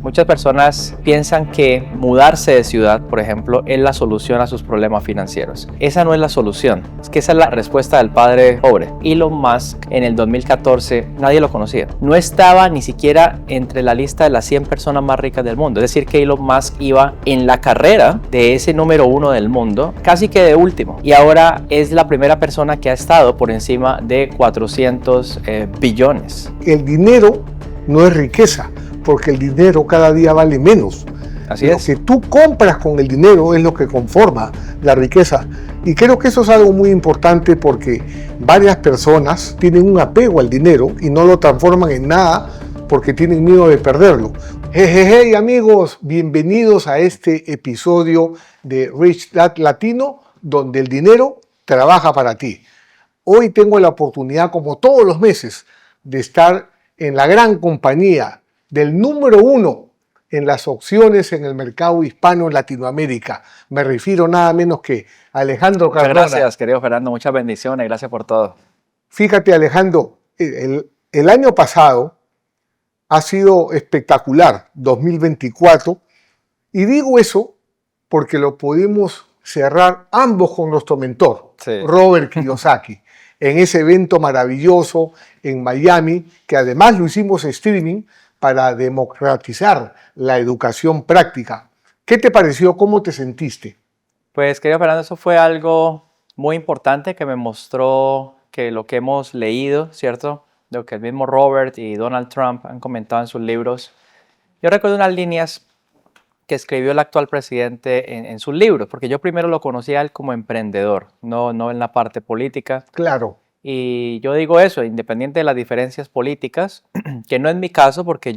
Muchas personas piensan que mudarse de ciudad, por ejemplo, es la solución a sus problemas financieros. Esa no es la solución. Es que esa es la respuesta del padre pobre. Elon Musk en el 2014 nadie lo conocía. No estaba ni siquiera entre la lista de las 100 personas más ricas del mundo. Es decir, que Elon Musk iba en la carrera de ese número 1 del mundo, casi que de último. Y ahora es la primera persona que ha estado por encima de 400 billones. El dinero no es riqueza, porque el dinero cada día vale menos. Así Lo es. que tú compras con el dinero es lo que conforma la riqueza. Y creo que eso es algo muy importante porque varias personas tienen un apego al dinero y no lo transforman en nada porque tienen miedo de perderlo. Hey amigos, bienvenidos a este episodio de Rich Dad Latino, donde el dinero trabaja para ti. Hoy tengo la oportunidad, como todos los meses, de estar en la gran compañía del número 1 en las opciones en el mercado hispano en Latinoamérica. Me refiero nada menos que a Alejandro Cardona. Gracias, querido Fernando. Muchas bendiciones. Gracias por todo. Fíjate, Alejandro, el año pasado ha sido espectacular, 2024, y digo eso porque lo pudimos cerrar ambos con nuestro mentor, Sí. Robert Kiyosaki, en ese evento maravilloso en Miami, que además lo hicimos streaming para democratizar la educación práctica. ¿Qué te pareció? ¿Cómo te sentiste? Pues, querido Fernando, eso fue algo muy importante que me mostró que lo que hemos leído, ¿cierto? Lo que el mismo Robert y Donald Trump han comentado en sus libros. Yo recuerdo unas líneas que escribió el actual presidente en sus libros, porque yo primero lo conocí a él como emprendedor, no en la parte política. Claro. Y yo digo eso, independiente de las diferencias políticas, que no es mi caso porque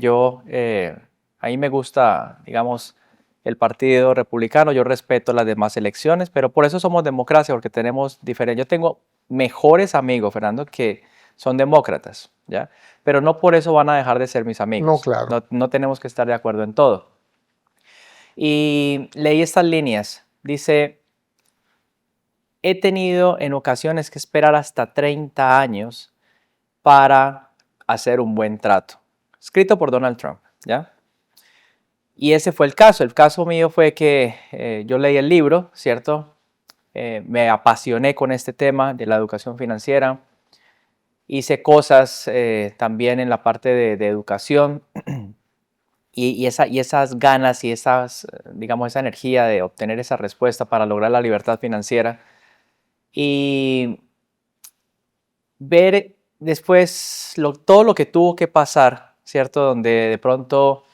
a mí me gusta, digamos, el Partido Republicano, yo respeto las demás elecciones, pero por eso somos democracia, porque tenemos diferentes. Yo tengo mejores amigos, Fernando, que son demócratas, ¿ya? Pero no por eso van a dejar de ser mis amigos. No, claro. No tenemos que estar de acuerdo en todo. Y leí estas líneas, dice: he tenido en ocasiones que esperar hasta 30 años para hacer un buen trato. Escrito por Donald Trump, ¿ya? Y ese fue el caso. El caso mío fue que yo leí el libro, ¿cierto? Me apasioné con este tema de la educación financiera. Hice cosas también en la parte de educación y esas ganas y digamos, esa energía de obtener esa respuesta para lograr la libertad financiera. Y ver después todo lo que tuvo que pasar, ¿cierto? Donde de pronto,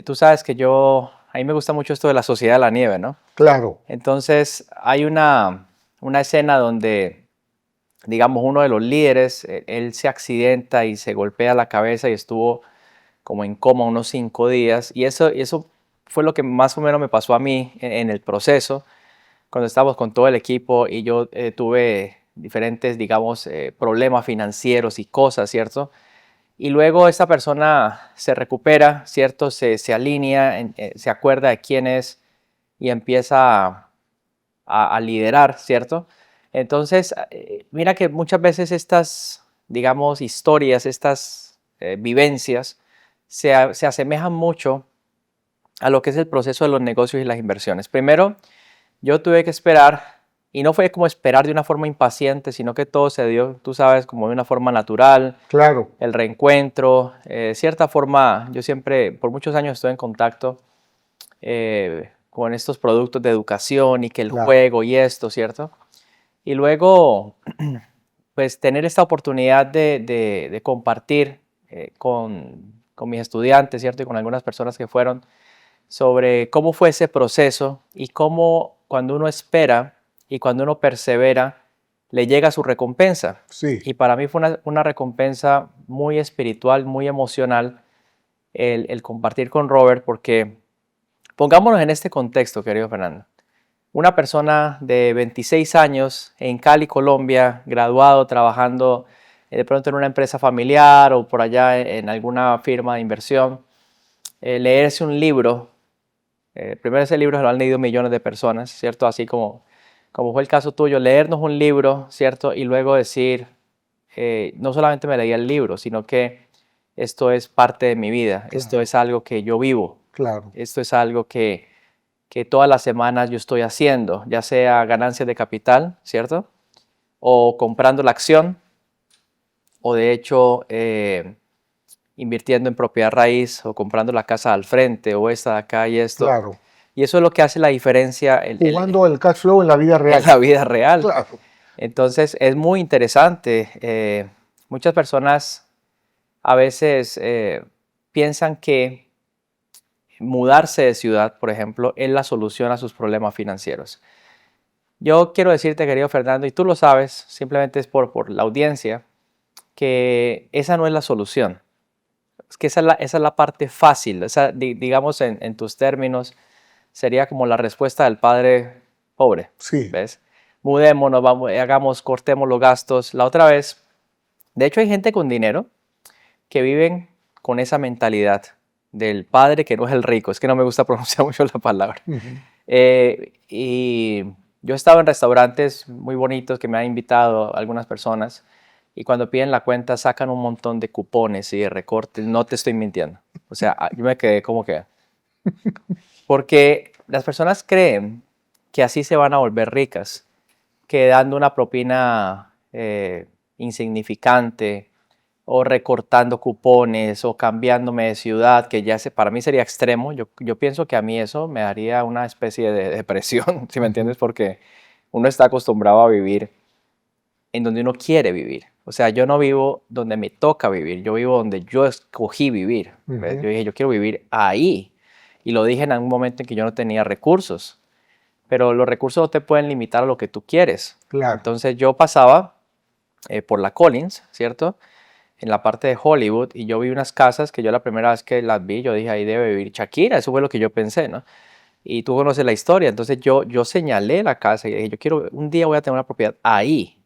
tú sabes que a mí me gusta mucho esto de la sociedad de la nieve, ¿no? Claro. Entonces hay una escena donde, digamos, uno de los líderes, él se accidenta y se golpea la cabeza y estuvo como en coma unos 5 días. Y eso fue lo que más o menos me pasó a mí en el proceso, cuando estábamos con todo el equipo y yo tuve diferentes, digamos, problemas financieros y cosas, ¿cierto? Y luego esta persona se recupera, ¿cierto? Se alinea, se acuerda de quién es y empieza a liderar, ¿cierto? Entonces, mira que muchas veces estas, digamos, historias, estas vivencias se asemejan mucho a lo que es el proceso de los negocios y las inversiones. Primero, yo tuve que esperar, y no fue como esperar de una forma impaciente, sino que todo se dio, tú sabes, como de una forma natural. Claro. El reencuentro, cierta forma, yo siempre, por muchos años estuve en contacto con estos productos de educación y que el juego y esto, ¿cierto? Y luego, pues tener esta oportunidad de compartir con mis estudiantes, ¿cierto? Y con algunas personas que fueron, sobre cómo fue ese proceso y cómo cuando uno espera y cuando uno persevera, le llega su recompensa. Sí. Y para mí fue una recompensa muy espiritual, muy emocional, el compartir con Robert, porque pongámonos en este contexto, querido Fernando. Una persona de 26 años en Cali, Colombia, graduado, trabajando de pronto en una empresa familiar o por allá en alguna firma de inversión, leerse un libro. Primero, ese libro se lo han leído millones de personas, ¿cierto? Así como fue el caso tuyo, leernos un libro, ¿cierto? Y luego decir, no solamente me leía el libro, sino que esto es parte de mi vida, esto Claro. es algo que yo vivo, Claro. esto es algo que todas las semanas yo estoy haciendo, ya sea ganancias de capital, ¿cierto? O comprando la acción, o de hecho invirtiendo en propiedad raíz, o comprando la casa al frente, o esta de acá y esto. Claro. Y eso es lo que hace la diferencia Jugando el cash flow en la vida en real. la vida real. Claro. Entonces es muy interesante. Muchas personas a veces piensan que mudarse de ciudad, por ejemplo, es la solución a sus problemas financieros. Yo quiero decirte, querido Fernando, y tú lo sabes, simplemente es por la audiencia, que esa no es la solución. Es que esa es la parte fácil. Digamos, en tus términos, sería como la respuesta del padre pobre. Sí. ¿Ves? Mudémonos, cortemos los gastos. La otra vez, de hecho, hay gente con dinero que viven con esa mentalidad del padre que no es el rico. Es que no me gusta pronunciar mucho la palabra. Ujú. Y yo he estado en restaurantes muy bonitos que me han invitado algunas personas y cuando piden la cuenta sacan un montón de cupones y de recortes. No te estoy mintiendo. O sea, yo me quedé como que... Porque las personas creen que así se van a volver ricas, que dando una propina insignificante o recortando cupones o cambiándome de ciudad, que ya para mí sería extremo. Yo pienso que a mí eso me daría una especie de depresión, ¿si me entiendes? Porque uno está acostumbrado a vivir en donde uno quiere vivir. O sea, yo no vivo donde me toca vivir, yo vivo donde yo escogí vivir. ¿Ves? Ujú. Yo dije, yo quiero vivir ahí. Y lo dije en algún momento en que yo no tenía recursos. Pero los recursos no te pueden limitar a lo que tú quieres. Claro. Entonces yo pasaba por la Collins, ¿cierto? En la parte de Hollywood y yo vi unas casas que yo la primera vez que las vi, yo dije, ahí debe vivir Shakira, eso fue lo que yo pensé, ¿no? Y tú conoces la historia, entonces yo señalé la casa y dije, yo quiero, un día voy a tener una propiedad ahí.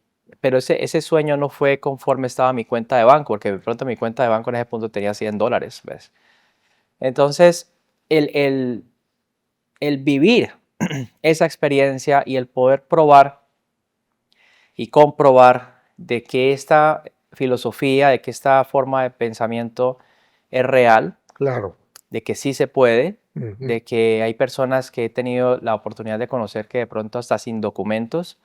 Pero ese sueño no fue conforme estaba mi cuenta de banco, porque de pronto mi cuenta de banco en ese punto tenía $100, ¿ves? Entonces, el vivir esa experiencia y el poder probar y comprobar de que esta filosofía, de que esta forma de pensamiento es real, Claro. de que sí se puede, Ujú. de que hay personas que he tenido la oportunidad de conocer que de pronto hasta sin documentos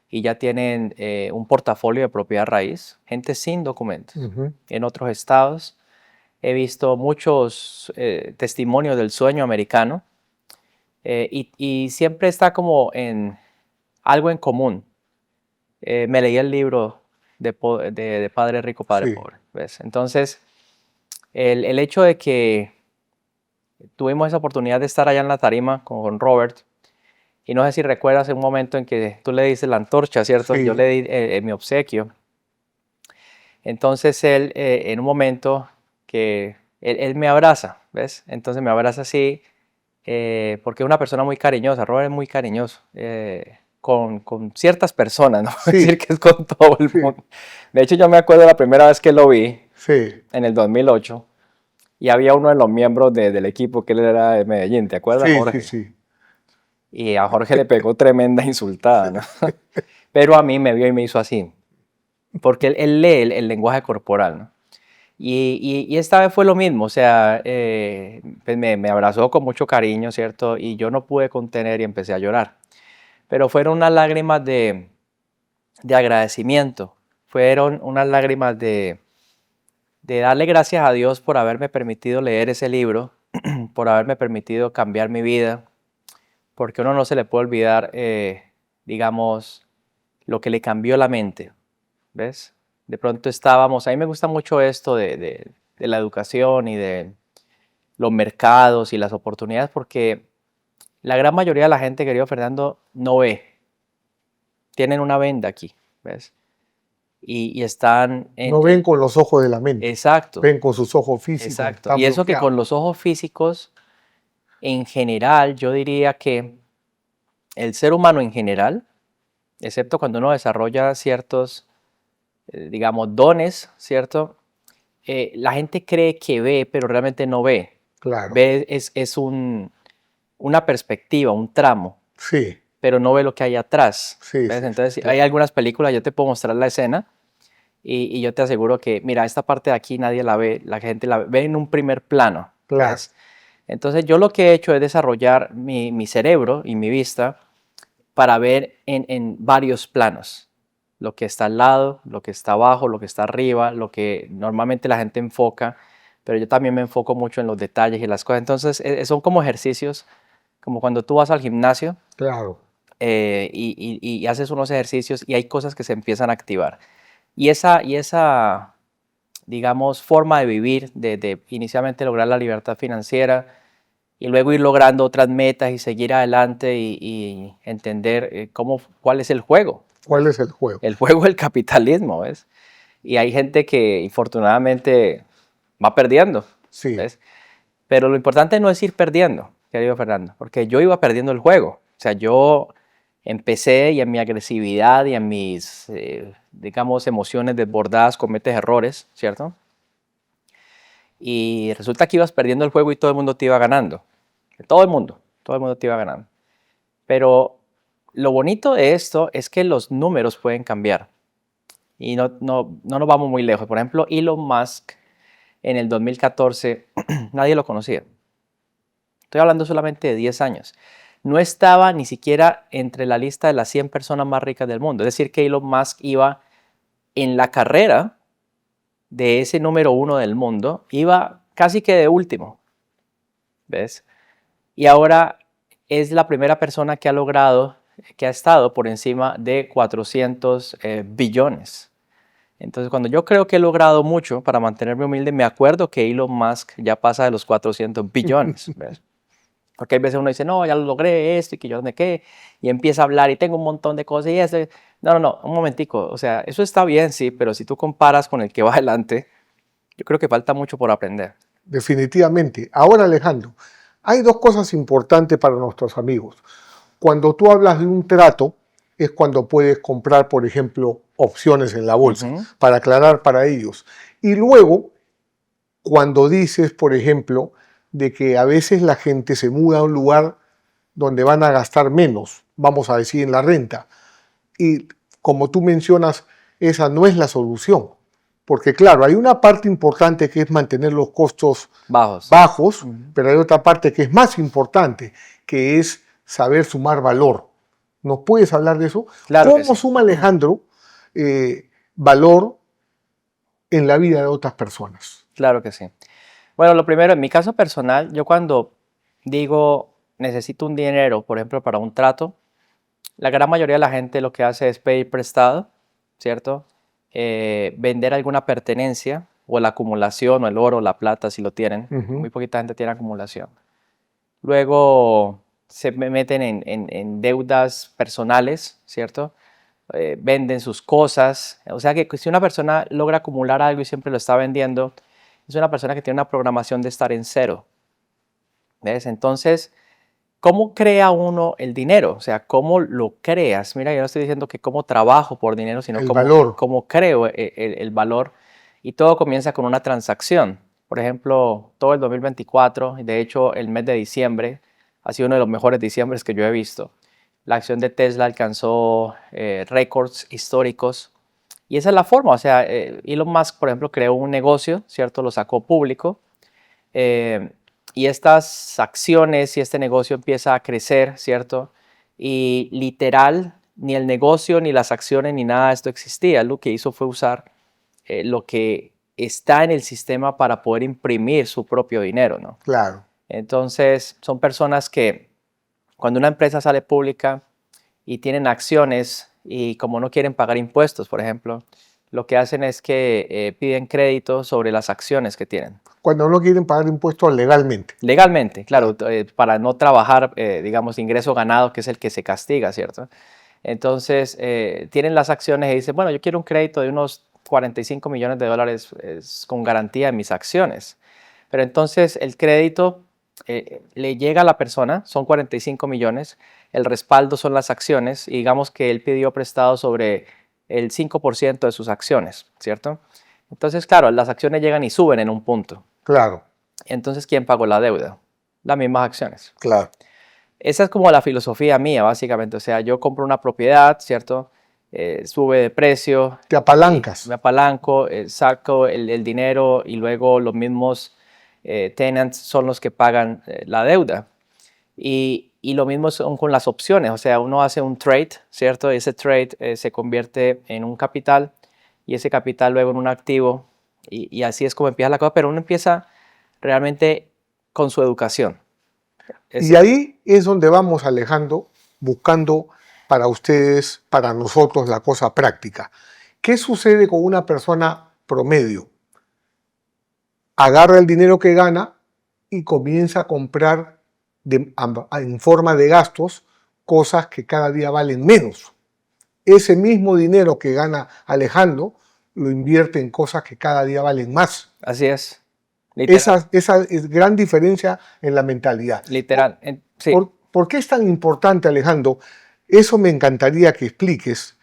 y ya tienen un portafolio de propiedad raíz, gente sin documentos. Ujú. En otros estados he visto muchos testimonios del sueño americano y siempre está como en algo en común. Me leí el libro de Padre Rico, Padre Sí. Pobre, ¿ves? Entonces, el hecho de que tuvimos esa oportunidad de estar allá en la tarima con Robert, y no sé si recuerdas un momento en que tú le diste la antorcha, ¿cierto? Sí. Yo le di mi obsequio. Entonces él, en un momento que él me abraza, ¿ves? Entonces me abraza así, porque es una persona muy cariñosa, Robert es muy cariñoso, con ciertas personas, no voy a Sí. decir que es con todo el Sí. mundo. De hecho, yo me acuerdo la primera vez que lo vi, Sí. en el 2008, y había uno de los miembros del equipo que él era de Medellín, ¿te acuerdas, Sí, Jorge? sí. Y a Jorge le pegó tremenda insultada, ¿no? Pero a mí me vio y me hizo así, porque él lee el lenguaje corporal, ¿no? Y esta vez fue lo mismo, o sea, pues me abrazó con mucho cariño, ¿cierto? Y yo no pude contener y empecé a llorar. Pero fueron unas lágrimas de agradecimiento, fueron unas lágrimas de darle gracias a Dios por haberme permitido leer ese libro, por haberme permitido cambiar mi vida, porque a uno no se le puede olvidar, digamos, lo que le cambió la mente, ¿ves? De pronto estábamos, a mí me gusta mucho esto de la educación y de los mercados y las oportunidades, porque la gran mayoría de la gente, querido Fernando, no ve, tienen una venda aquí, ¿ves? Y están No ven con los ojos de la mente, exacto, ven con sus ojos físicos, exacto. están Y eso que bloqueados. con los ojos físicos, en general, yo diría que el ser humano en general, excepto cuando uno desarrolla ciertos, digamos, dones, ¿cierto? La gente cree que ve, pero realmente no ve. Claro. Ve es una perspectiva, un tramo, Sí, pero no ve lo que hay atrás. sí, ¿Ves? sí, Entonces, hay claro. algunas películas, yo te puedo mostrar la escena, y yo te aseguro que, mira, esta parte de aquí nadie la ve, la gente la ve en un primer plano. Claro. ¿Ves? Entonces yo lo que he hecho es desarrollar mi cerebro y mi vista para ver en varios planos. Lo que está al lado, lo que está abajo, lo que está arriba, lo que normalmente la gente enfoca, pero yo también me enfoco mucho en los detalles y las cosas. Entonces son como ejercicios, como cuando tú vas al gimnasio Claro. y haces unos ejercicios y hay cosas que se empiezan a activar. Y esa digamos, forma de vivir, de inicialmente lograr la libertad financiera y luego ir logrando otras metas y seguir adelante y entender cuál es el juego. ¿Cuál es el juego? El juego del capitalismo, ¿ves? Y hay gente que infortunadamente va perdiendo, Sí. ¿ves? Pero lo importante no es ir perdiendo, querido Fernando, porque yo iba perdiendo el juego. O sea, yo empecé y en mi agresividad y en mis, digamos, emociones desbordadas cometes errores, ¿cierto? Y resulta que ibas perdiendo el juego y todo el mundo te iba ganando. Todo el mundo te iba ganando. Pero lo bonito de esto es que los números pueden cambiar y no nos vamos muy lejos. Por ejemplo, Elon Musk en el 2014 nadie lo conocía. Estoy hablando solamente de 10 años. No estaba ni siquiera entre la lista de las 100 personas más ricas del mundo. Es decir, que Elon Musk iba en la carrera de ese número uno del mundo, iba casi que de último. ¿Ves? Y ahora es la primera persona que ha logrado, que ha estado por encima de 400 billones. Entonces, cuando yo creo que he logrado mucho para mantenerme humilde, me acuerdo que Elon Musk ya pasa de los 400 billones. ¿Ves? Porque hay veces uno dice, no, ya lo logré esto y que yo no sé qué, y empieza a hablar y tengo un montón de cosas y eso. No, un momentico. O sea, eso está bien, sí, pero si tú comparas con el que va adelante, yo creo que falta mucho por aprender. Definitivamente. Ahora, Alejandro, hay dos cosas importantes para nuestros amigos. Cuando tú hablas de un trato, es cuando puedes comprar, por ejemplo, opciones en la bolsa, para aclarar para ellos. Y luego, cuando dices, por ejemplo, de que a veces la gente se muda a un lugar donde van a gastar menos, vamos a decir en la renta. Y como tú mencionas, esa no es la solución. Porque claro, hay una parte importante que es mantener los costos bajos, pero hay otra parte que es más importante, que es saber sumar valor. ¿Nos puedes hablar de eso? Claro que ¿Cómo sí. suma Alejandro valor en la vida de otras personas? Claro que sí. Bueno, lo primero, en mi caso personal, yo cuando digo necesito un dinero, por ejemplo, para un trato, la gran mayoría de la gente lo que hace es pedir prestado, ¿cierto? Vender alguna pertenencia o la acumulación o el oro, la plata, si lo tienen. Muy poquita gente tiene acumulación. Luego se meten en deudas personales, ¿cierto? Venden sus cosas. O sea que si una persona logra acumular algo y siempre lo está vendiendo, es una persona que tiene una programación de estar en cero. ¿Ves? Entonces, ¿cómo crea uno el dinero? O sea, ¿cómo lo creas? Mira, yo no estoy diciendo que cómo trabajo por dinero, sino cómo creo el valor. Y todo comienza con una transacción. Por ejemplo, todo el 2024, de hecho, el mes de diciembre, ha sido uno de los mejores diciembres que yo he visto. La acción de Tesla alcanzó récords históricos. Y esa es la forma. O sea, Elon Musk, por ejemplo, creó un negocio, ¿cierto? Lo sacó público. Y estas acciones y este negocio empieza a crecer, ¿cierto? Y literal, ni el negocio, ni las acciones, ni nada de esto existía. Lo que hizo fue usar lo que está en el sistema para poder imprimir su propio dinero, ¿no? Claro. Entonces, son personas que cuando una empresa sale pública y tienen acciones y como no quieren pagar impuestos, por ejemplo, lo que hacen es que piden crédito sobre las acciones que tienen. Cuando no quieren pagar impuestos legalmente. Legalmente, claro, para no trabajar, digamos, ingreso ganado, que es el que se castiga, ¿cierto? Entonces, tienen las acciones y dicen, bueno, yo quiero un crédito de unos 45 millones de dólares con garantía de mis acciones. Pero entonces el crédito le llega a la persona, son 45 millones, el respaldo son las acciones y digamos que él pidió prestado sobre el 5% de sus acciones, ¿cierto? Entonces, claro, las acciones llegan y suben en un punto. Claro. Entonces, ¿quién pagó la deuda? Las mismas acciones. Claro. Esa es como la filosofía mía, básicamente. O sea, yo compro una propiedad, ¿cierto? sube de precio. Te apalancas. Me apalanco, saco el dinero y luego los mismos tenants son los que pagan la deuda. Y lo mismo son con las opciones, o sea, uno hace un trade, ¿cierto? Ese trade se convierte en un capital y ese capital luego en un activo y así es como empieza la cosa, pero uno empieza realmente con su educación. Y ahí es donde vamos, Alejandro, buscando para ustedes, para nosotros, la cosa práctica. ¿Qué sucede con una persona promedio? Agarra el dinero que gana y comienza a comprar en forma de gastos cosas que cada día valen menos. Ese mismo dinero que gana Alejandro lo invierte en cosas que cada día valen más. Así es. Esa es gran diferencia en la mentalidad. Literal. Sí. ¿Por qué es tan importante, Alejandro? Eso me encantaría que expliques,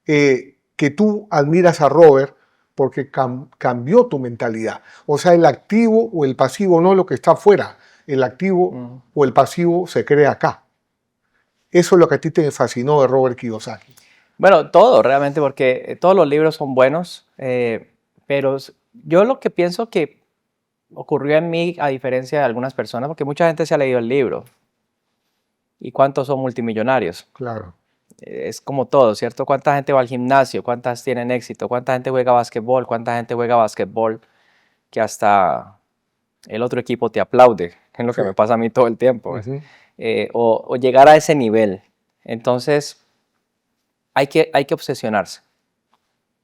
que tú admiras a Robert porque cambió tu mentalidad. O sea, el activo o el pasivo no es lo que está afuera. El activo o el pasivo se crea acá. Eso es lo que a ti te fascinó de Robert Kiyosaki. Bueno, todo realmente, porque todos los libros son buenos, pero yo lo que pienso que ocurrió en mí, a diferencia de algunas personas, porque mucha gente se ha leído el libro. ¿Y cuántos son multimillonarios? Claro. Es como todo, ¿cierto? ¿Cuánta gente va al gimnasio? ¿Cuántas tienen éxito? ¿Cuánta gente juega básquetbol? ¿Cuánta gente juega básquetbol que hasta el otro equipo te aplaude? Es lo que me pasa a mí todo el tiempo. O llegar a ese nivel. Entonces, hay que obsesionarse.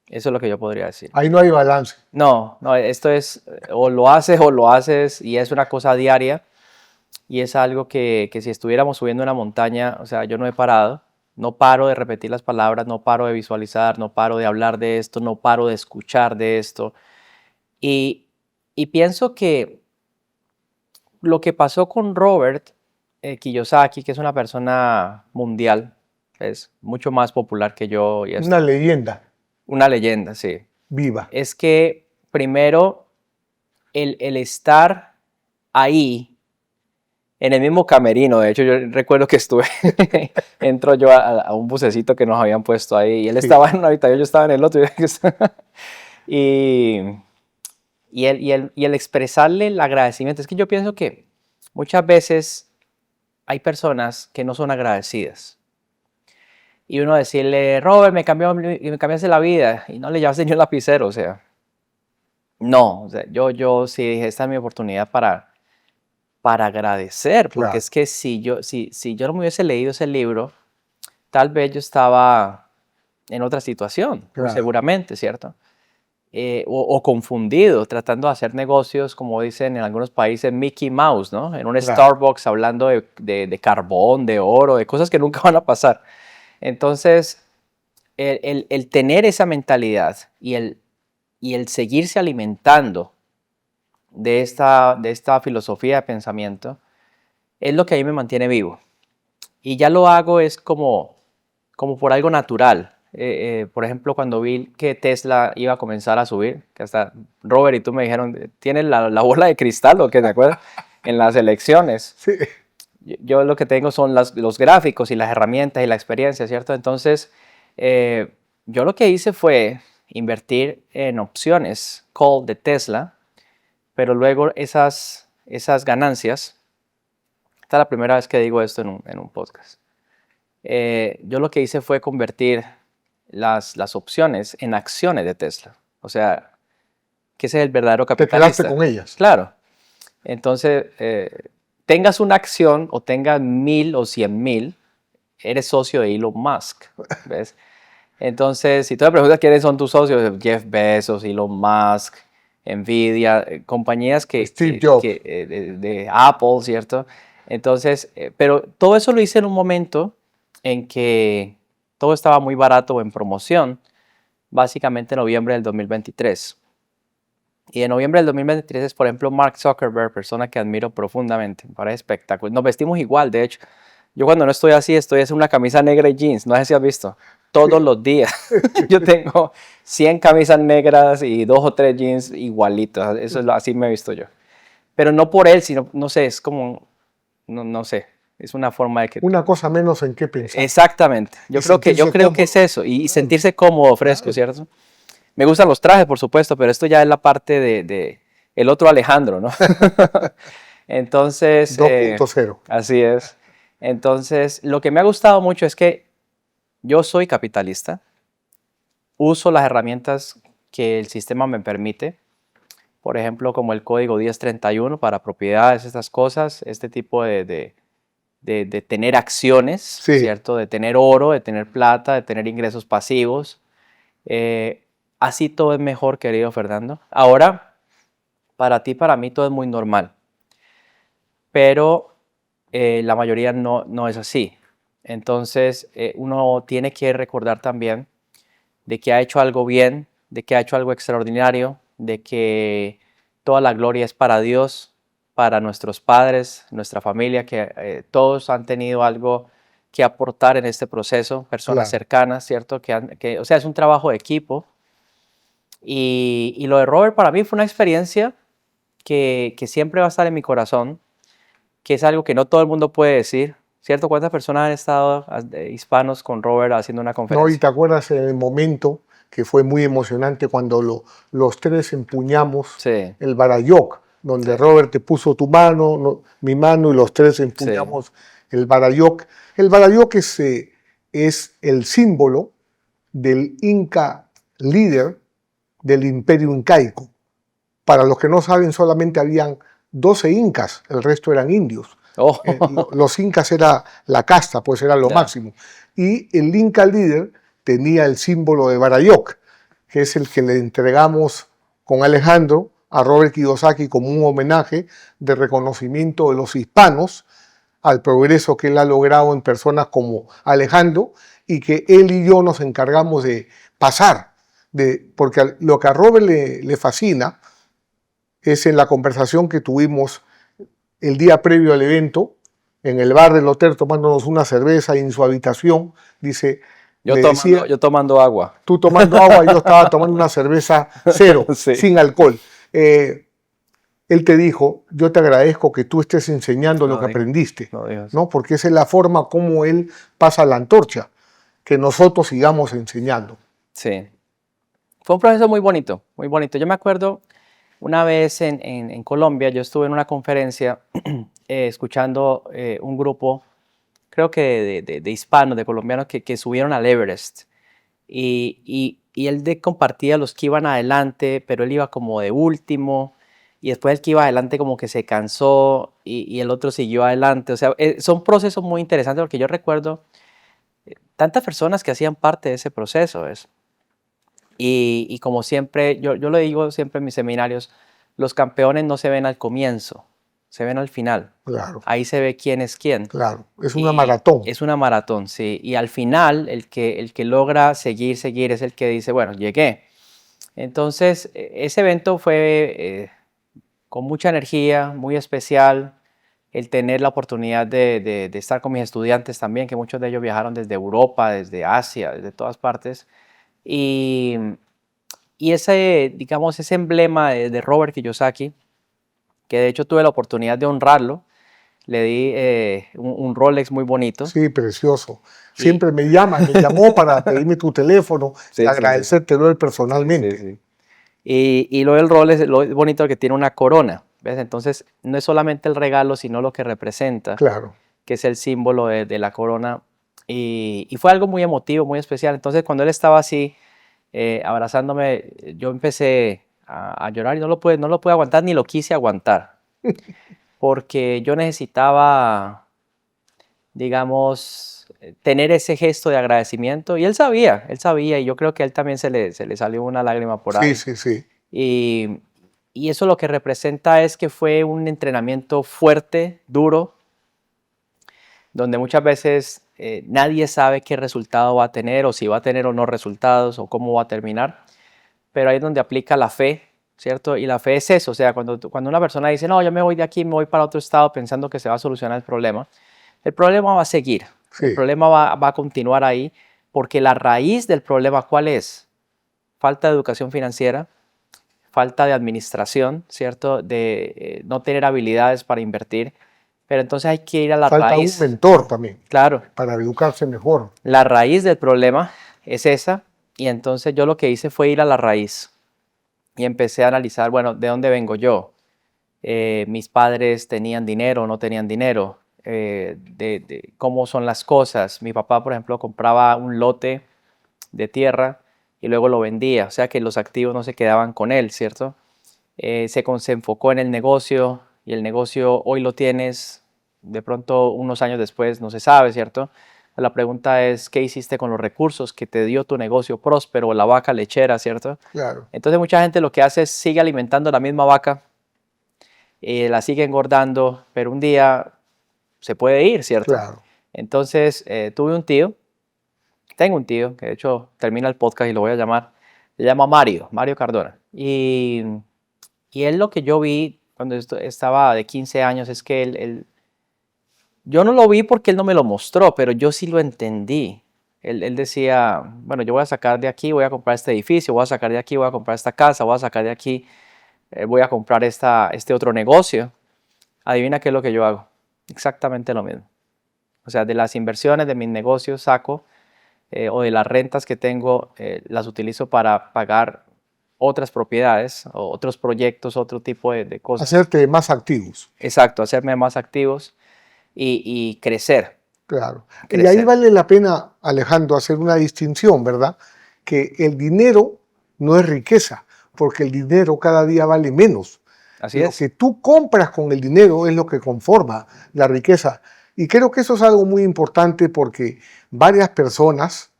Eso es lo que yo podría decir. Ahí no hay balance. No, esto es o lo haces y es una cosa diaria y es algo que si estuviéramos subiendo una montaña, o sea, yo no he parado, no paro de repetir las palabras, no paro de visualizar, no paro de hablar de esto, no paro de escuchar de esto. Y pienso que lo que pasó con Robert Kiyosaki, que es una persona mundial, es mucho más popular que yo. Y una leyenda. Una leyenda, sí. Viva. Es que primero el estar ahí, en el mismo camerino, de hecho yo recuerdo que entro yo a un bucecito que nos habían puesto ahí y él estaba en una habitación, yo estaba en el otro. y el expresarle el agradecimiento, es que yo pienso que muchas veces hay personas que no son agradecidas. Y uno decirle, Robert, me cambiaste la vida, y no le llevaste ni un lapicero, o sea. No, o sea, yo sí dije, esta es mi oportunidad para agradecer, porque es que si yo no me hubiese leído ese libro, tal vez yo estaba en otra situación, seguramente, ¿cierto? O confundido, tratando de hacer negocios, como dicen en algunos países, Mickey Mouse, ¿no? En un Starbucks hablando de carbón, de oro, de cosas que nunca van a pasar. Entonces, el tener esa mentalidad y el seguirse alimentando de esta filosofía de pensamiento es lo que a mí me mantiene vivo. Y ya lo hago es como por algo natural. Por ejemplo, cuando vi que Tesla iba a comenzar a subir, que hasta Robert y tú me dijeron, ¿tienes la bola de cristal o qué? ¿Te acuerdas? En las elecciones. Sí. Yo lo que tengo son los gráficos y las herramientas y la experiencia, ¿cierto? Entonces, yo lo que hice fue invertir en opciones call de Tesla, pero luego esas ganancias, esta es la primera vez que digo esto en un podcast, yo lo que hice fue convertir las opciones en acciones de Tesla. O sea, que ese es el verdadero capitalista. Te quedaste con ellas. Claro. Entonces, tengas una acción o tengas 1,000 o 100,000, eres socio de Elon Musk, ¿ves? Entonces, si tú me preguntas quiénes son tus socios, Jeff Bezos, Elon Musk, Nvidia, compañías Steve Jobs. de Apple, ¿cierto? Entonces, pero todo eso lo hice en un momento en que todo estaba muy barato en promoción, básicamente en noviembre del 2023. Y en noviembre del 2023 es, por ejemplo, Mark Zuckerberg, persona que admiro profundamente, me parece espectacular. Nos vestimos igual, de hecho. Yo cuando no estoy así, estoy en una camisa negra y jeans, no sé si has visto, todos los días. Yo tengo 100 camisas negras y 2 o 3 jeans igualitos, eso es así me he visto yo. Pero no por él, sino, no sé, es como, no sé, Es una forma de que... Una cosa menos en qué pensar. Exactamente. Yo Y creo que sentirse es eso. Y cómodo. sentirse cómodo, fresco, ¿cierto? Me gustan los trajes, por supuesto, pero esto ya es la parte de el otro Alejandro, ¿no? Entonces, 2.0. así es. Entonces, lo que me ha gustado mucho es que yo soy capitalista, uso las herramientas que el sistema me permite, por ejemplo, como el código 1031 para propiedades, estas cosas, este tipo de tener acciones, Sí, ¿cierto? De tener oro, de tener plata, de tener ingresos pasivos. Eh, Así todo es mejor, querido Fernando. Ahora, para ti, para mí, todo es muy normal, pero la mayoría no es así. Entonces, uno tiene que recordar también de que ha hecho algo bien, de que ha hecho algo extraordinario, de que toda la gloria es para Dios, para nuestros padres, nuestra familia, que todos han tenido algo que aportar en este proceso, personas claro. cercanas, ¿cierto? O sea, es un trabajo de equipo. Y lo de Robert para mí fue una experiencia que siempre va a estar en mi corazón, que es algo que no todo el mundo puede decir, ¿cierto? ¿Cuántas personas han estado hispanos con Robert haciendo una No, y conferencia? te acuerdas en el momento que fue muy emocionante cuando los tres empuñamos Sí, el Barayoc, donde sí, Robert te puso tu mano, mi mano, y los tres sí. empuñamos el Barayoc. El Barayoc es el símbolo del Inca líder del imperio incaico. Para los que no saben, solamente habían 12 incas, el resto eran indios. Oh, Los incas era la casta, pues era lo ya, máximo. Y el inca líder tenía el símbolo de Barayoc, que es el que le entregamos con Alejandro a Robert Kiyosaki como un homenaje de reconocimiento de los hispanos al progreso que él ha logrado en personas como Alejandro y que él y yo nos encargamos de pasar. Porque lo que a Robert le fascina es en la conversación que tuvimos el día previo al evento, en el bar del hotel tomándonos una cerveza y en su habitación, dice, le decía, yo tomando agua. tú tomando agua, yo estaba tomando una cerveza cero, Sí. sin alcohol. Él te dijo, yo te agradezco que tú estés enseñando lo No que digo, aprendiste, no digo eso. ¿no? Porque esa es la forma como él pasa la antorcha, que nosotros sigamos enseñando. Sí. Fue un proceso muy bonito, muy bonito. Yo me acuerdo una vez en Colombia, yo estuve en una conferencia escuchando un grupo, creo que de hispanos, de colombianos que subieron al Everest. Y él compartía los que iban adelante, pero él iba como de último. Y después el que iba adelante como que se cansó y el otro siguió adelante. O sea, son procesos muy interesantes porque yo recuerdo tantas personas que hacían parte de ese proceso. Y como siempre, yo lo digo siempre en mis seminarios, los campeones no se ven al comienzo, se ven al final. Claro, Ahí se ve quién es quién. claro. Es una Y maratón. es una maratón, sí. Y al final, el que logra seguir es el que dice, bueno, llegué. Entonces, ese evento fue con mucha energía, muy especial. El tener la oportunidad de estar con mis estudiantes también, que muchos de ellos viajaron desde Europa, desde Asia, desde todas partes. Y, y ese, digamos, ese emblema de Robert Kiyosaki, que de hecho tuve la oportunidad de honrarlo, le di un Rolex muy bonito. Sí, precioso. Y, Siempre me llamó para pedirme tu teléfono y sí, sí, sí. agradecértelo él Sí, personalmente. sí. Y lo del rol es lo bonito que tiene una corona, ¿ves? Entonces, no es solamente el regalo, sino lo que representa, Claro. que es el símbolo de la corona. Y fue algo muy emotivo, muy especial. Entonces, cuando él estaba así, abrazándome, yo empecé a llorar y no lo pude aguantar, ni lo quise aguantar, porque yo necesitaba, digamos, tener ese gesto de agradecimiento. Y él sabía, y yo creo que a él también se le salió una lágrima por Sí, ahí. sí, sí. Y, y eso lo que representa es que fue un entrenamiento fuerte, duro, donde muchas veces nadie sabe qué resultado va a tener o si va a tener o no resultados o cómo va a terminar, pero ahí es donde aplica la fe, ¿cierto? Y la fe es eso, o sea, cuando una persona dice, no, yo me voy de aquí, me voy para otro estado pensando que se va a solucionar el problema va a seguir, el Sí, problema va a continuar ahí, porque la raíz del problema, ¿cuál es? Falta de educación financiera, falta de administración, ¿cierto? De no tener habilidades para invertir Pero entonces hay que ir a la Falta un raíz. mentor también Claro, para educarse mejor. la raíz del problema es esa. Y entonces yo lo que hice fue ir a la raíz y empecé a analizar, bueno, ¿de dónde vengo yo? Mis padres tenían dinero o no tenían dinero, de cómo son las cosas. Mi papá, por ejemplo, compraba un lote de tierra y luego lo vendía, o sea que los activos no se quedaban con él, ¿cierto? Se enfocó en el negocio y el negocio hoy lo tienes, de pronto unos años después no se sabe, ¿cierto? La pregunta es, ¿qué hiciste con los recursos que te dio tu negocio próspero, la vaca lechera, ¿cierto? Claro, Entonces mucha gente lo que hace es sigue alimentando la misma vaca, la sigue engordando, pero un día se puede ir, ¿cierto? claro. Entonces tengo un tío, que de hecho termina el podcast y lo voy a llamar, se llama Mario Cardona. Y él lo que yo vi cuando estaba de 15 años es que yo no lo vi porque él no me lo mostró, pero yo sí lo entendí. Él decía, bueno, yo voy a sacar de aquí, voy a comprar este edificio, voy a sacar de aquí, voy a comprar esta casa, voy a sacar de aquí, voy a comprar este otro negocio. Adivina qué es lo que yo hago. Exactamente lo mismo. O sea, de las inversiones de mis negocios saco o de las rentas que tengo, las utilizo para pagar otras propiedades, o otros proyectos, otro tipo de cosas. Hacerte más activos. Exacto, hacerme más activos y crecer, Claro. Y ahí crecer. vale la pena, Alejandro, hacer una distinción, ¿verdad? Que el dinero no es riqueza, porque el dinero cada día vale menos. Así Lo es. que tú compras con el dinero es lo que conforma la riqueza. Y creo que eso es algo muy importante porque varias personas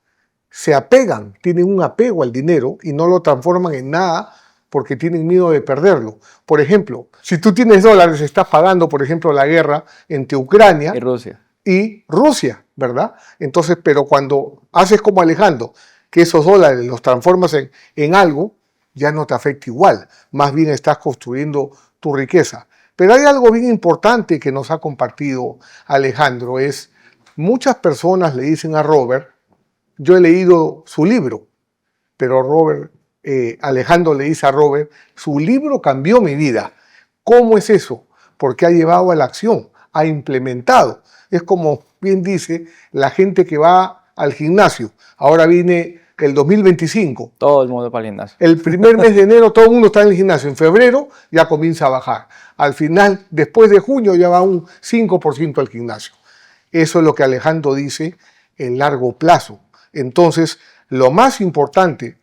se apegan, tienen un apego al dinero y no lo transforman en nada porque tienen miedo de perderlo. Por ejemplo, si tú tienes dólares, estás pagando, por ejemplo, la guerra entre Y Ucrania Rusia. y Rusia, ¿verdad? Entonces, pero cuando haces como Alejandro, que esos dólares los transformas en algo, ya no te afecta igual, más bien estás construyendo tu riqueza. Pero hay algo bien importante que nos ha compartido Alejandro, es muchas personas le dicen a Robert, yo he leído su libro, pero Alejandro le dice a Robert, su libro cambió mi vida. ¿Cómo es eso? Porque ha llevado a la acción, ha implementado. Es como bien dice la gente que va al gimnasio. Ahora viene el 2025. Todo el mundo para el gimnasio. El primer mes de enero todo el mundo está en el gimnasio. En febrero ya comienza a bajar. Al final, después de junio, ya va un 5% al gimnasio. Eso es lo que Alejandro dice en largo plazo. Entonces, lo más importante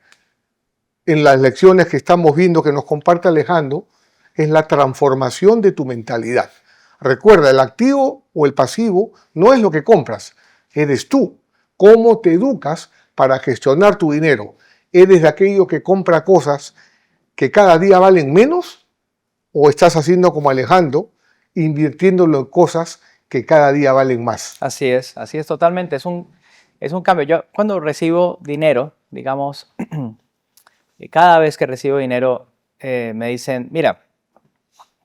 en las lecciones que estamos viendo que nos comparte Alejandro es la transformación de tu mentalidad. Recuerda, el activo o el pasivo no es lo que compras, eres tú. ¿Cómo te educas para gestionar tu dinero? ¿Eres de aquello que compra cosas que cada día valen menos? ¿O estás haciendo como Alejandro, invirtiéndolo en cosas que cada día valen más? Así es totalmente. Es un cambio. Yo cuando recibo dinero, digamos, cada vez que recibo dinero, me dicen, mira,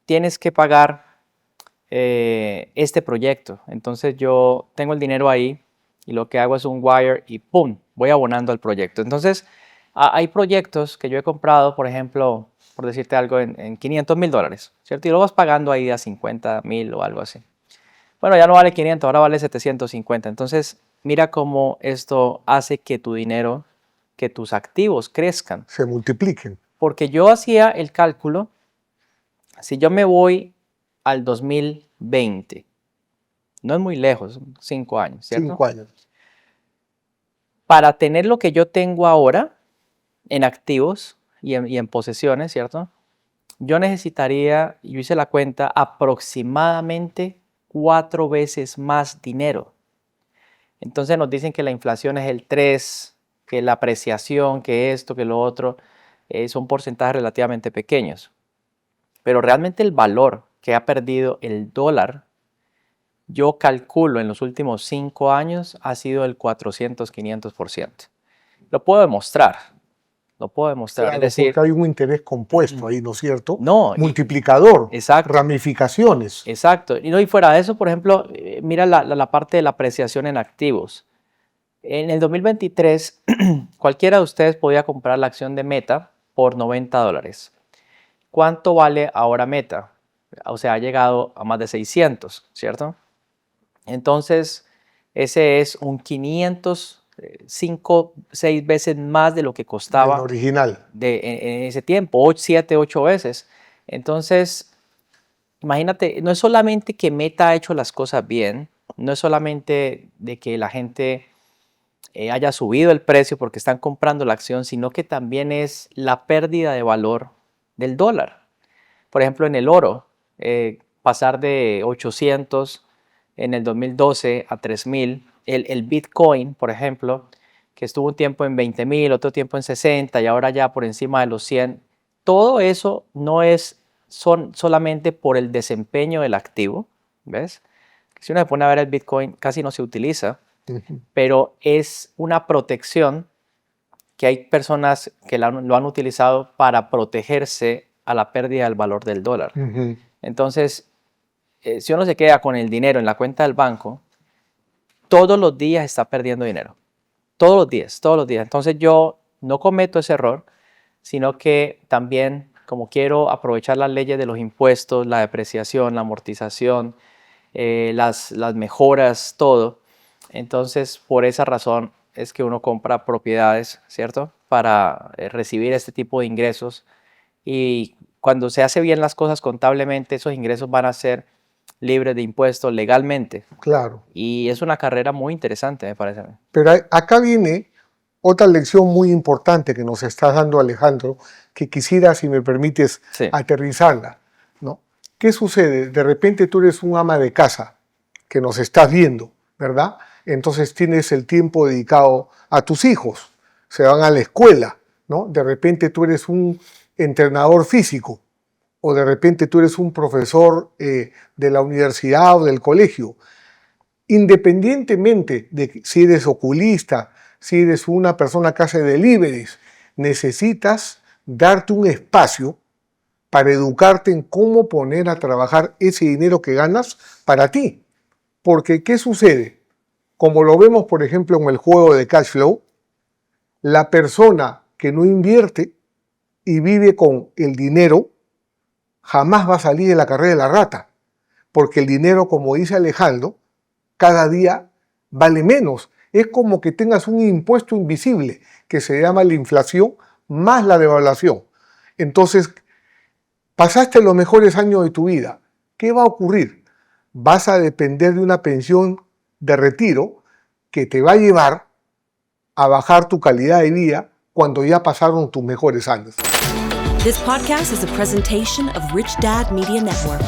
tienes que pagar este proyecto. Entonces yo tengo el dinero ahí y lo que hago es un wire y ¡pum! Voy abonando al proyecto. Entonces hay proyectos que yo he comprado, por ejemplo, por decirte algo, en $500,000, ¿cierto? Y lo vas pagando ahí a 50,000 o algo así. Bueno, ya no vale 500, ahora vale 750. Entonces mira cómo esto hace que tu dinero, que tus activos crezcan. Se multipliquen. Porque yo hacía el cálculo, si yo me voy al 2020, no es muy lejos, son 5 años, ¿cierto? 5 años. Para tener lo que yo tengo ahora en activos y en posesiones, ¿cierto? Yo necesitaría, yo hice la cuenta, aproximadamente 4 veces más dinero. Entonces nos dicen que la inflación es el 3, que la apreciación, que esto, que lo otro, son porcentajes relativamente pequeños. Pero realmente el valor que ha perdido el dólar, yo calculo en los últimos 5 años, ha sido el 400-500%. Lo puedo demostrar, lo puedo demostrar. Claro, Es decir, porque hay un interés compuesto ahí, ¿no es cierto? no, Multiplicador, exacto. ramificaciones. Exacto. Y fuera de eso, por ejemplo, mira la parte de la apreciación en activos. En el 2023, cualquiera de ustedes podía comprar la acción de Meta por $90. ¿Cuánto vale ahora Meta? o sea, ha llegado a más de 600, ¿cierto? Entonces, ese es un 5, 6 veces más de lo que Del costaba original. en ese tiempo, 7, 8 veces. Entonces, imagínate, no es solamente que Meta ha hecho las cosas bien, no es solamente de que la gente haya subido el precio porque están comprando la acción, sino que también es la pérdida de valor del dólar. Por ejemplo, en el oro, pasar de 800 en el 2012 a 3000, el Bitcoin, por ejemplo, que estuvo un tiempo en 20,000, otro tiempo en 60 y ahora ya por encima de los 100, todo eso no es solamente por el desempeño del activo, ¿ves? Si uno se pone a ver el Bitcoin, casi no se utiliza, pero es una protección que hay personas que lo han utilizado para protegerse a la pérdida del valor del dólar. Entonces, si uno se queda con el dinero en la cuenta del banco, todos los días está perdiendo dinero. Todos los días, todos los días. Entonces yo no cometo ese error, sino que también, como quiero aprovechar las leyes de los impuestos, la depreciación, la amortización, las mejoras, todo. Entonces, por esa razón es que uno compra propiedades, ¿cierto? Para recibir este tipo de ingresos. Y cuando se hace bien las cosas contablemente, esos ingresos van a ser libres de impuestos legalmente. Claro. Y es una carrera muy interesante, me parece a mí. Pero acá viene otra lección muy importante que nos estás dando, Alejandro, que quisiera, si me permites, Sí. aterrizarla, ¿no? ¿Qué sucede? De repente tú eres un ama de casa que nos estás viendo, ¿verdad? Entonces tienes el tiempo dedicado a tus hijos, se van a la escuela, ¿no? De repente tú eres un entrenador físico o de repente tú eres un profesor de la universidad o del colegio. Independientemente de si eres oculista, si eres una persona que hace deliveries, necesitas darte un espacio para educarte en cómo poner a trabajar ese dinero que ganas para ti. Porque, ¿qué sucede? Como lo vemos, por ejemplo, en el juego de cash flow, la persona que no invierte y vive con el dinero jamás va a salir de la carrera de la rata. Porque el dinero, como dice Alejandro, cada día vale menos. Es como que tengas un impuesto invisible que se llama la inflación más la devaluación. Entonces, pasaste los mejores años de tu vida. ¿Qué va a ocurrir? Vas a depender de una pensión de retiro que te va a llevar a bajar tu calidad de vida cuando ya pasaron tus mejores años. This podcast is a presentation of Rich Dad Media Network.